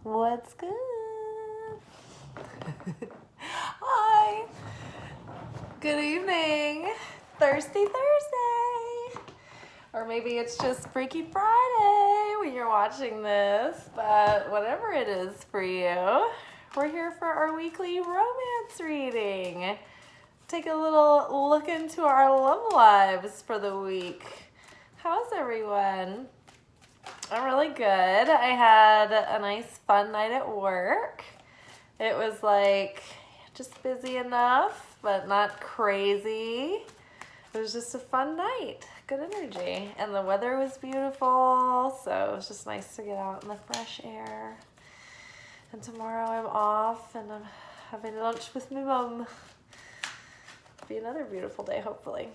What's good? Hi. Good evening. Thirsty Thursday. Or maybe it's just Freaky Friday when you're watching this. But whatever it is for you, we're here for our weekly romance reading. Take a little look into our love lives for the week. How's everyone? I'm really good. I had a nice fun night at work. It was like just busy enough, but not crazy. It was just a fun night. Good energy. And the weather was beautiful, so it was just nice to get out in the fresh air. And tomorrow I'm off and I'm having lunch with my mom. It'll be another beautiful day, hopefully.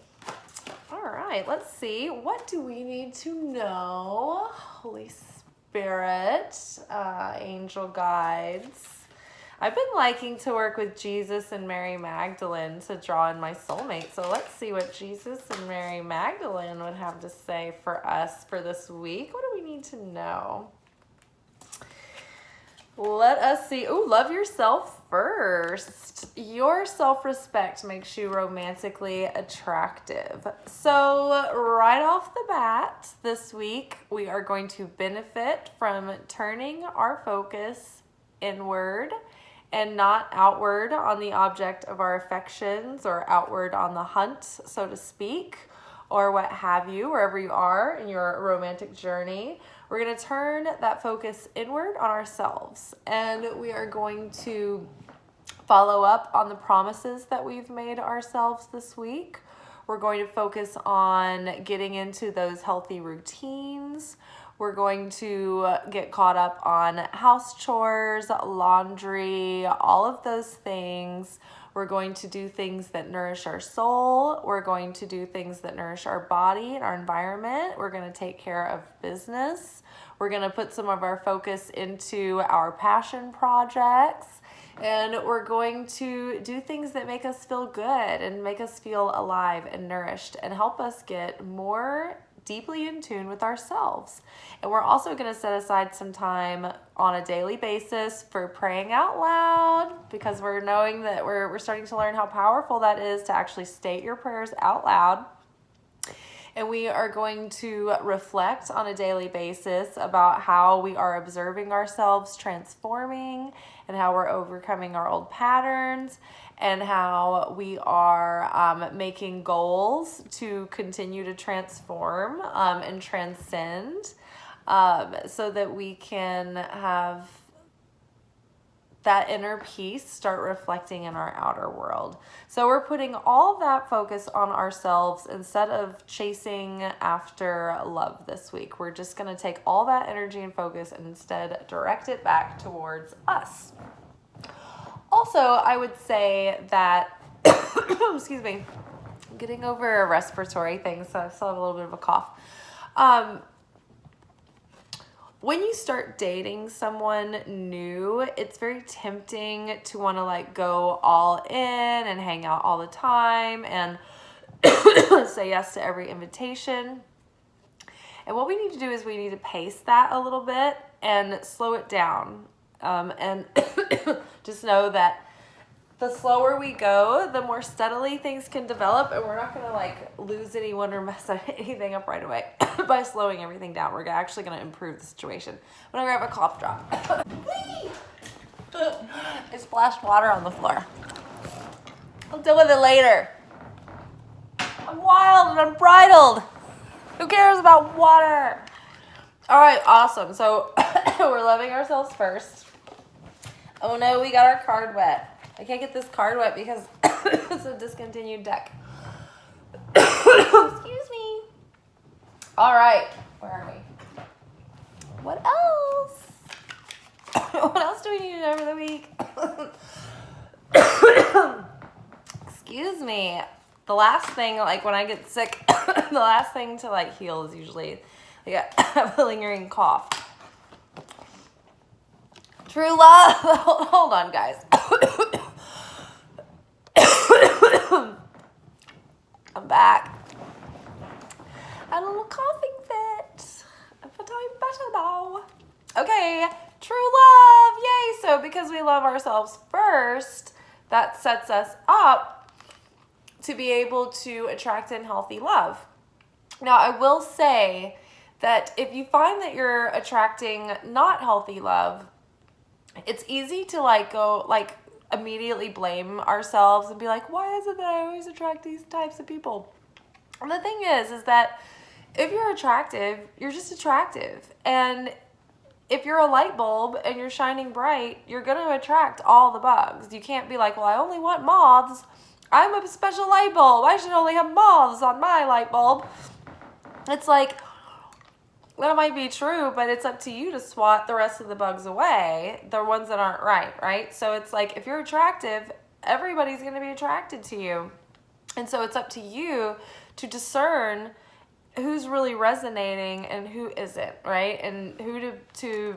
All right, let's see. What do we need to know? Holy Spirit, angel guides. I've been liking to work with Jesus and Mary Magdalene to draw in my soulmate. So let's see what Jesus and Mary Magdalene would have to say for us for this week. What do we need to know? Let us see. Ooh, love yourself first. Your self-respect makes you romantically attractive. So right off the bat, this week, we are going to benefit from turning our focus inward and not outward on the object of our affections or outward on the hunt, so to speak, or what have you, wherever you are in your romantic journey. We're going to turn that focus inward on ourselves, and we are going to follow up on the promises that we've made ourselves this week. We're going to focus on getting into those healthy routines. We're going to get caught up on house chores, laundry, all of those things. We're going to do things that nourish our soul. We're going to do things that nourish our body and our environment. We're going to take care of business. We're going to put some of our focus into our passion projects. And we're going to do things that make us feel good and make us feel alive and nourished and help us get more deeply in tune with ourselves. And we're also going to set aside some time on a daily basis for praying out loud, because we're knowing that we're starting to learn how powerful that is to actually state your prayers out loud. And we are going to reflect on a daily basis about how we are observing ourselves transforming and how we're overcoming our old patterns and how we are making goals to continue to transform and transcend so that we can have that inner peace start reflecting in our outer world. So we're putting all that focus on ourselves instead of chasing after love this week. We're just going to take all that energy and focus and instead direct it back towards us. Also, I would say that, excuse me, I'm getting over a respiratory thing, so I still have a little bit of a cough. When you start dating someone new, it's very tempting to want to like go all in and hang out all the time and say yes to every invitation. And what we need to do is we need to pace that a little bit and slow it down. And just know that the slower we go, the more steadily things can develop, and we're not going to like lose anyone or mess anything up right away by slowing everything down. We're actually going to improve the situation. I'm going to grab a cough drop. I splashed water on the floor. I'll deal with it later. I'm wild and unbridled. Who cares about water? All right, awesome. So we're loving ourselves first. Oh no, we got our card wet. I can't get this card wet because it's a discontinued deck. Excuse me. All right, where are we? What else? What else do we need to know for the week? Excuse me. The last thing, like when I get sick, the last thing to like heal is usually like a lingering cough. True love. Hold on, guys. I'm back. I had a little coughing fit. But I'm better now. Okay, true Yay! So because we love ourselves first, that sets us up to be able to attract in healthy love. Now, I will say that if you find that you're attracting not healthy love, it's easy to go immediately blame ourselves and be like, why is it that I always attract these types of people? And the thing is that if you're attractive, you're just attractive. And if you're a light bulb and you're shining bright, you're going to attract all the bugs. You can't be like, well, I only want moths. I'm a special light bulb. I should only have moths on my light bulb. It's like, that might be true, but it's up to you to swat the rest of the bugs away, the ones that aren't right? So it's like, if you're attractive, everybody's going to be attracted to you. And so it's up to you to discern who's really resonating and who isn't, right? And who to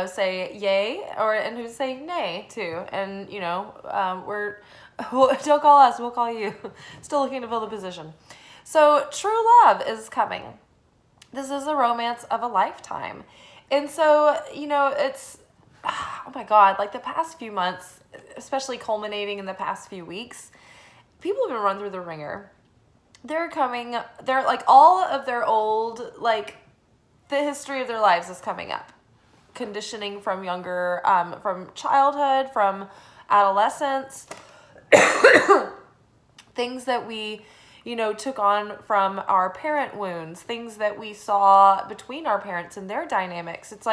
say yay and who to say nay to. And, don't call us, we'll call you. Still looking to fill the position. So true love is coming. This is a romance of a lifetime. And so, it's, oh my God, the past few months, especially culminating in the past few weeks, people have been run through the ringer. They're all of their old, the history of their lives is coming up. Conditioning from younger, from childhood, from adolescence, things that we took on from our parent wounds, things that we saw between our parents and their dynamics. It's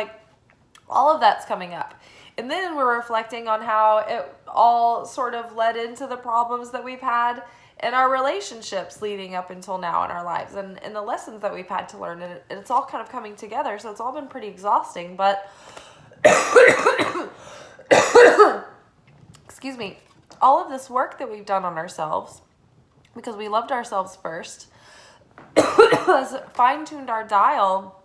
all of that's coming up. And then we're reflecting on how it all sort of led into the problems that we've had in our relationships leading up until now in our lives, and the lessons that we've had to learn. And it's all kind of coming together. So it's all been pretty exhausting, but excuse me, all of this work that we've done on ourselves, because we loved ourselves first, has fine-tuned our dial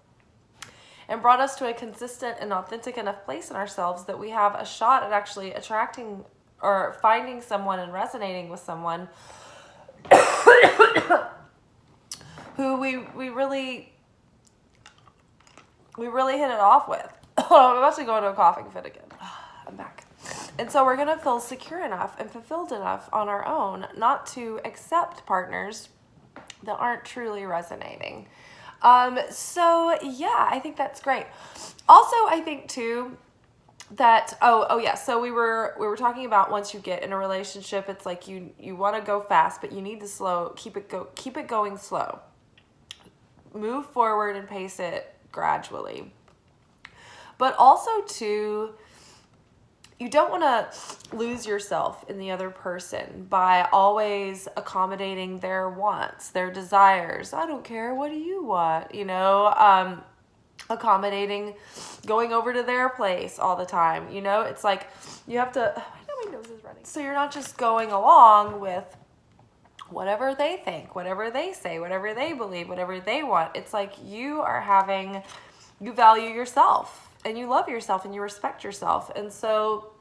and brought us to a consistent and authentic enough place in ourselves that we have a shot at actually attracting or finding someone and resonating with someone who we really hit it off with. I'm about to go into a coughing fit again. I'm back. And so we're going to feel secure enough and fulfilled enough on our own not to accept partners that aren't truly resonating. So yeah, I think that's great. Also, I think too that, so we were talking about once you get in a relationship, it's like you want to go fast, but you need to keep it going slow. Move forward and pace it gradually. But also too, you don't want to lose yourself in the other person by always accommodating their wants, their desires. I don't care. What do you want? Accommodating, going over to their place all the time. It's like you have to, I know my nose is running. So you're not just going along with whatever they think, whatever they say, whatever they believe, whatever they want. It's like you value yourself. And you love yourself and you respect yourself. And so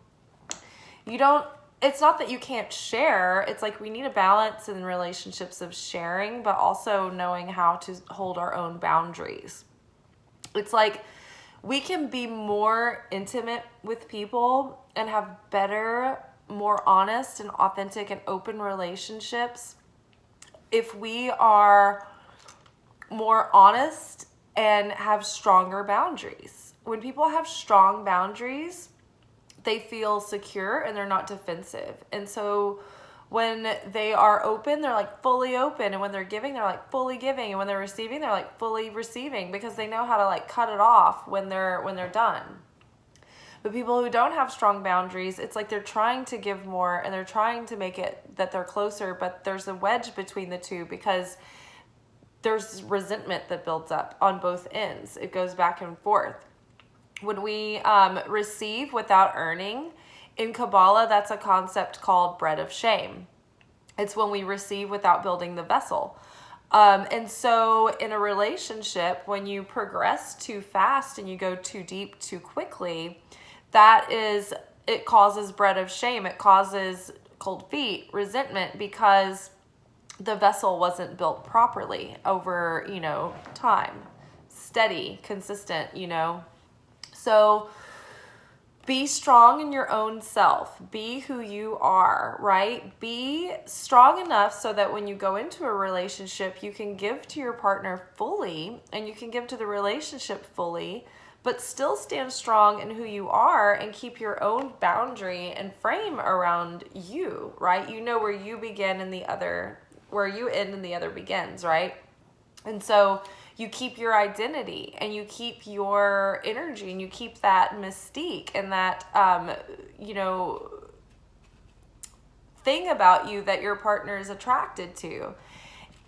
it's not that you can't share. It's like we need a balance in relationships of sharing, but also knowing how to hold our own boundaries. It's like we can be more intimate with people and have better, more honest and authentic and open relationships if we are more honest and have stronger boundaries. When people have strong boundaries, they feel secure and they're not defensive. And so when they are open, they're fully open. And when they're giving, they're fully giving. And when they're receiving, they're fully receiving, because they know how to cut it off when they're done. But people who don't have strong boundaries, it's like they're trying to give more and they're trying to make it that they're closer, but there's a wedge between the two because there's resentment that builds up on both ends. It goes back and forth. When we receive without earning, in Kabbalah, that's a concept called bread of shame. It's when we receive without building the vessel. And so in a relationship, when you progress too fast and you go too deep too quickly, it causes bread of shame. It causes cold feet, resentment, because the vessel wasn't built properly over, time, steady, consistent, So be strong in your own self. Be who you are, right? Be strong enough so that when you go into a relationship, you can give to your partner fully and you can give to the relationship fully, but still stand strong in who you are and keep your own boundary and frame around you, right? You know where you begin and where you end and the other begins, right? And so you keep your identity and you keep your energy and you keep that mystique and that, thing about you that your partner is attracted to.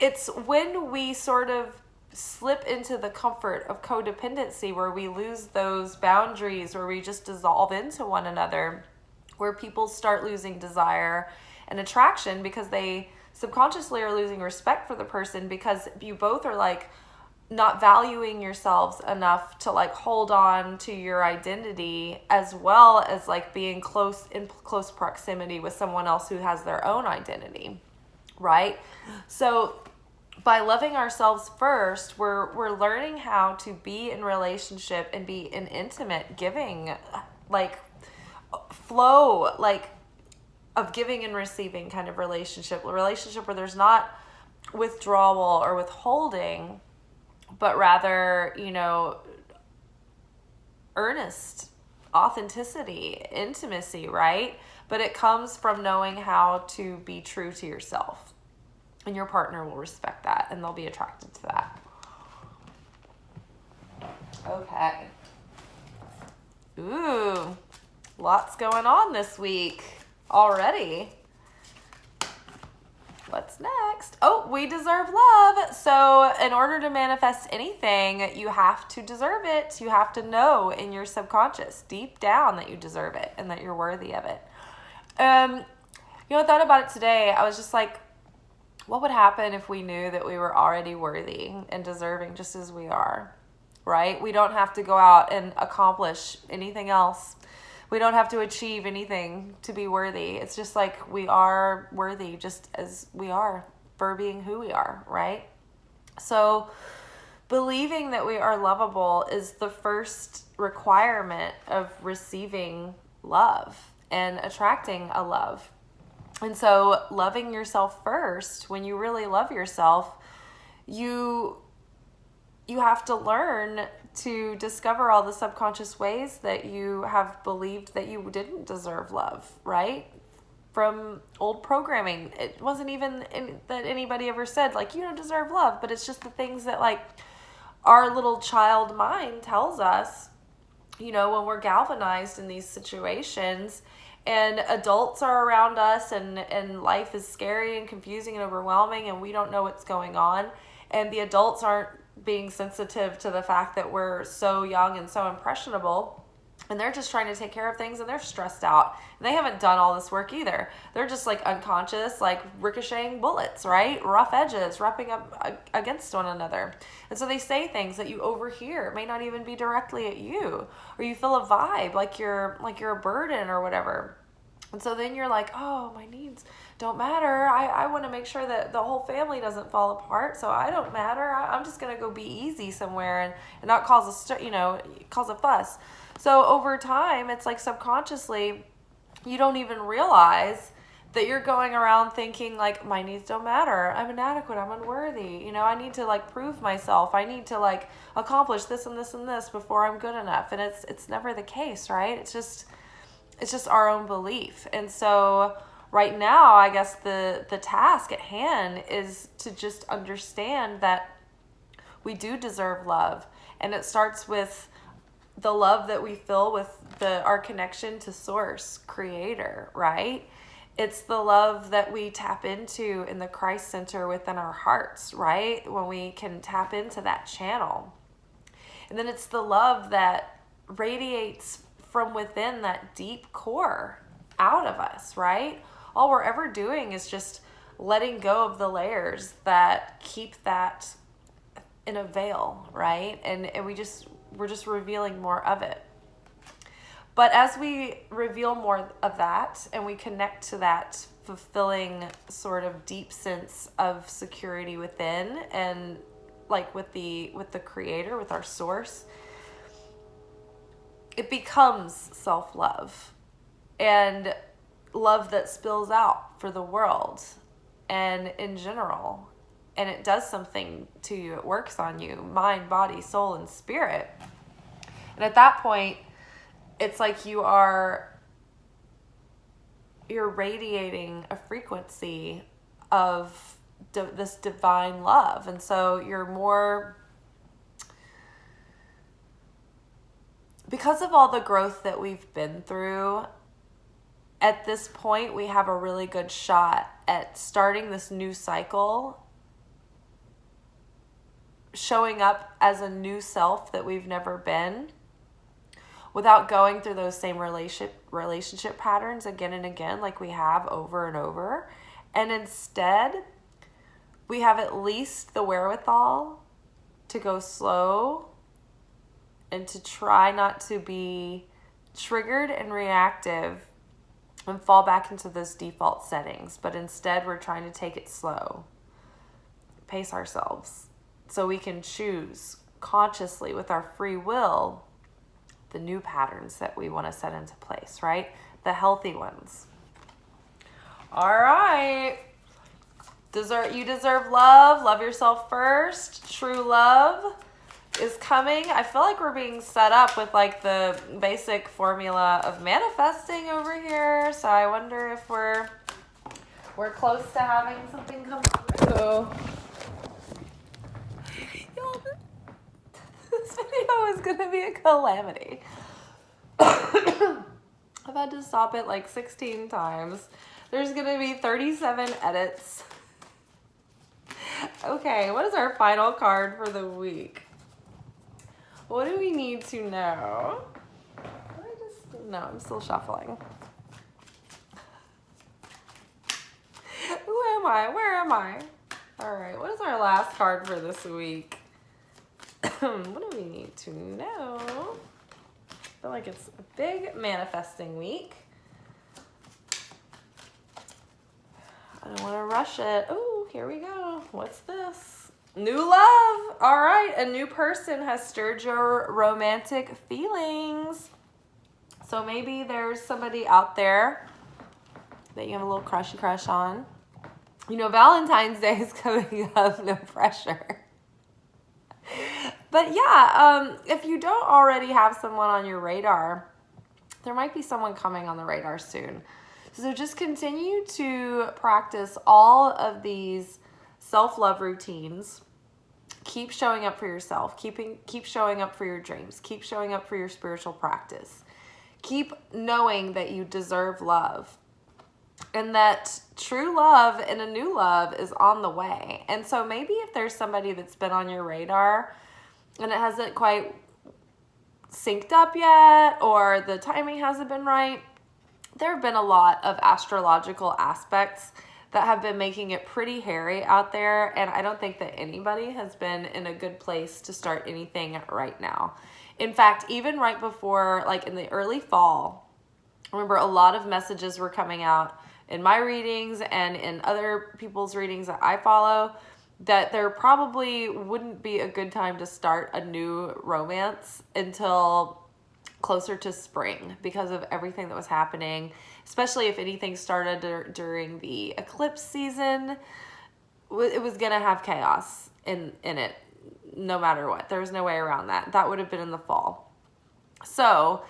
It's when we sort of slip into the comfort of codependency where we lose those boundaries, where we just dissolve into one another, where people start losing desire and attraction because they subconsciously are losing respect for the person because you both are like not valuing yourselves enough to like hold on to your identity as well as like being in close proximity with someone else who has their own identity, right? So by loving ourselves first, we're learning how to be in relationship and be in intimate, giving, like flow, like of giving and receiving kind of relationship where there's not withdrawal or withholding, but rather, earnest authenticity, intimacy, right? But it comes from knowing how to be true to yourself. And your partner will respect that and they'll be attracted to that. Okay. Ooh, lots going on this week already. What's next? Oh, we deserve love. So in order to manifest anything, you have to deserve it. You have to know in your subconscious, deep down, that you deserve it and that you're worthy of it. I thought about it today. I was just like, what would happen if we knew that we were already worthy and deserving just as we are, right? We don't have to go out and accomplish anything else. We don't have to achieve anything to be worthy. It's just like we are worthy just as we are for being who we are, right? So believing that we are lovable is the first requirement of receiving love and attracting a love. And so loving yourself first, when you really love yourself, you have to learn to discover all the subconscious ways that you have believed that you didn't deserve love, right? From old programming. It wasn't even that anybody ever said, like, you don't deserve love, but it's just the things that, like, our little child mind tells us, when we're galvanized in these situations and adults are around us and life is scary and confusing and overwhelming and we don't know what's going on. And the adults aren't being sensitive to the fact that we're so young and so impressionable, and they're just trying to take care of things and they're stressed out. And they haven't done all this work either. They're just like unconscious, like ricocheting bullets, right? Rough edges, rubbing up against one another. And so they say things that you overhear. It may not even be directly at you, or you feel a vibe like you're a burden or whatever. And so then you're like, oh, my needs don't matter. I want to make sure that the whole family doesn't fall apart, so I don't matter. I'm just going to go be easy somewhere and not cause a fuss. So over time, it's like subconsciously, you don't even realize that you're going around thinking like, my needs don't matter. I'm inadequate. I'm unworthy. I need to like prove myself. I need to like accomplish this and this and this before I'm good enough. And it's never the case, right? It's just our own belief. And so right now, I guess the task at hand is to just understand that we do deserve love. And it starts with the love that we feel with our connection to Source, Creator, right? It's the love that we tap into in the Christ Center within our hearts, right? When we can tap into that channel. And then it's the love that radiates from within that deep core out of us, right? All we're ever doing is just letting go of the layers that keep that in a veil, right? And we're just revealing more of it. But as we reveal more of that and we connect to that fulfilling sort of deep sense of security within and like with the Creator, with our Source, it becomes self-love and love that spills out for the world and in general. And it does something to you. It works on you, mind, body, soul, and spirit. And at that point, it's like you're radiating a frequency of this divine love. And so you're more, because of all the growth that we've been through, at this point, we have a really good shot at starting this new cycle, showing up as a new self that we've never been, without going through those same relationship patterns again and again, like we have over and over. And instead, we have at least the wherewithal to go slow and to try not to be triggered and reactive and fall back into those default settings. But instead, we're trying to take it slow, pace ourselves, so we can choose consciously with our free will the new patterns that we want to set into place, right? The healthy ones. All right. You deserve love. Love yourself first. True love is coming. I feel like we're being set up with like the basic formula of manifesting over here. So I wonder if we're close to having something come through. This video is going to be a calamity. I've had to stop it like 16 times. There's going to be 37 edits. Okay, what is our final card for the week? What do we need to know? No, I'm still shuffling. Who am I? Where am I? All right, what is our last card for this week? What do we need to know? I feel like it's a big manifesting week. I don't want to rush it. Oh, here we go. What's this? New love. All right, a new person has stirred your romantic feelings. So maybe there's somebody out there that you have a little crushy crush on. You know, Valentine's Day is coming up, no pressure. But yeah, if you don't already have someone on your radar, there might be someone coming on the radar soon. So just continue to practice all of these self-love routines. Keep showing up for yourself. Keep showing up for your dreams. Keep showing up for your spiritual practice. Keep knowing that you deserve love, and that true love and a new love is on the way. And so maybe if there's somebody that's been on your radar and it hasn't quite synced up yet, or the timing hasn't been right, there have been a lot of astrological aspects that have been making it pretty hairy out there. And I don't think that anybody has been in a good place to start anything right now. In fact, even right before, like in the early fall, I remember a lot of messages were coming out in my readings and in other people's readings that I follow, that there probably wouldn't be a good time to start a new romance until closer to spring because of everything that was happening, especially if anything started during the eclipse season. It was going to have chaos in it, no matter what. There was no way around that. That would have been in the fall. So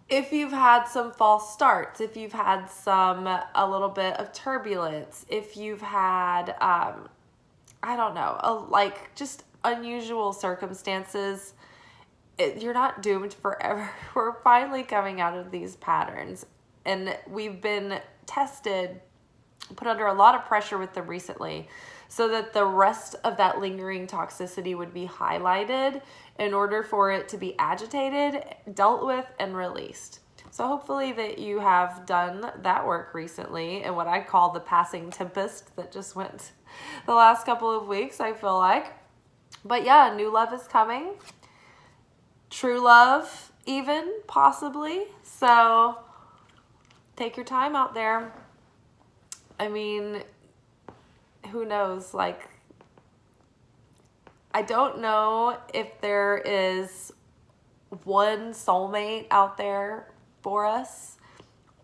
if you've had some false starts, if you've had a little bit of turbulence, if you've had, I don't know, like just unusual circumstances, you're not doomed forever. We're finally coming out of these patterns, and we've been tested, put under a lot of pressure with them recently, so that the rest of that lingering toxicity would be highlighted in order for it to be agitated, dealt with, and released. So hopefully that you have done that work recently, and what I call the passing tempest that just went the last couple of weeks, I feel like. But yeah, new love is coming. True love, even, possibly. So take your time out there. I mean, who knows? Like, I don't know if there is one soulmate out there for us.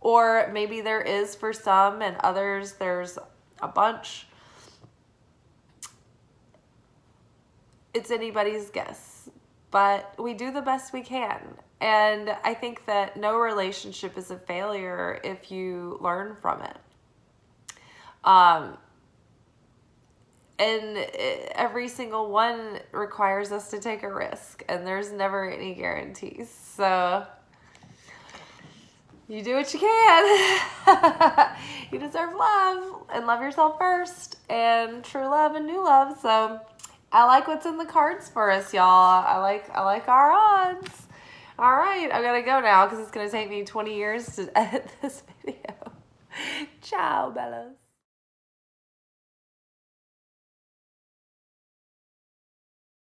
Or maybe there is for some, and others there's a bunch. It's anybody's guess. But we do the best we can. And I think that no relationship is a failure if you learn from it. And every single one requires us to take a risk, and there's never any guarantees. So you do what you can. You deserve love, and love yourself first, and true love and new love. So I like what's in the cards for us, y'all. I like our odds. All right, I gotta go now because it's gonna take me 20 years to edit this video. Ciao, bellas.